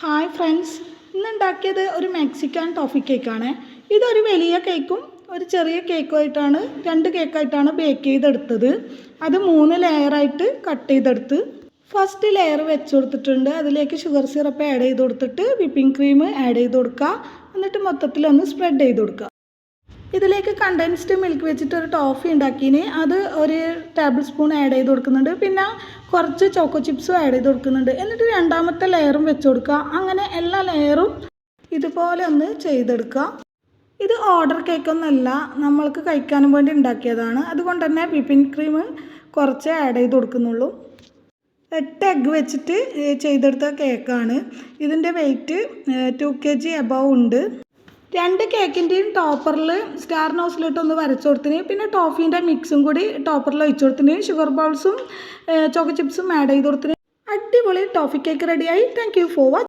Hi friends, ഇന്നുണ്ടാക്കിയത് ഒരു Mexican toffee കേക്കാണ്. ഇതൊരു വലിയ കേക്കും ഒരു ചെറിയ കേക്കുമായിട്ടാണ്, രണ്ട് കേക്കായിട്ടാണ് ബേക്ക് ചെയ്തെടുത്തത്. അത് 3 ലെയറായിട്ട് കട്ട് ചെയ്തെടുത്ത് ഫസ്റ്റ് ലെയർ വെച്ച് കൊടുത്തിട്ടുണ്ട്. അതിലേക്ക് ഷുഗർ സിറപ്പ് ആഡ് ചെയ്ത് കൊടുത്തിട്ട് വിപ്പിംഗ് ക്രീം ആഡ് ചെയ്ത് കൊടുക്കുക. എന്നിട്ട് മൊത്തത്തിലൊന്ന് സ്പ്രെഡ് ചെയ്ത് കൊടുക്കുക. ഇതിലേക്ക് കണ്ടൻസ്ഡ് മിൽക്ക് വെച്ചിട്ട് ഒരു ടോഫി ഉണ്ടാക്കിന്, അത് ഒരു ടേബിൾ സ്പൂൺ ആഡ് ചെയ്ത് കൊടുക്കുന്നുണ്ട്. പിന്നെ കുറച്ച് ചോക്കോ ചിപ്സും ആഡ് ചെയ്ത് കൊടുക്കുന്നുണ്ട്. എന്നിട്ട് രണ്ടാമത്തെ ലെയറും വെച്ച് കൊടുക്കുക. അങ്ങനെ എല്ലാ ലെയറും ഇതുപോലെ ഒന്ന് ചെയ്തെടുക്കുക. ഇത് ഓർഡർ കേക്കൊന്നുമല്ല, നമ്മൾക്ക് കഴിക്കാനും വേണ്ടി ഉണ്ടാക്കിയതാണ്. അതുകൊണ്ട് തന്നെ വിപ്പിംഗ് ക്രീം കുറച്ച് ആഡ് ചെയ്ത് കൊടുക്കുന്നുള്ളൂ. 8 എഗ്ഗ് വെച്ചിട്ട് ചെയ്തെടുത്ത കേക്കാണ്. ഇതിൻ്റെ വെയിറ്റ് 2 kg എബവ് ഉണ്ട്. 2 കേക്കിൻ്റെയും ടോപ്പറിൽ സ്റ്റാർ നോസിലിട്ടൊന്ന് വരച്ചു കൊടുത്തിന്. പിന്നെ ടോഫീൻ്റെ മിക്സും കൂടി ടോപ്പറിൽ ഒഴിച്ചു കൊടുത്തിന്. ഷുഗർ ബൗൾസും ചോക്കോ ചിപ്സും ആഡ് ചെയ്ത് കൊടുത്തിന്. അടിപൊളി ടോഫി കേക്ക് റെഡിയായി. Thank you for watching.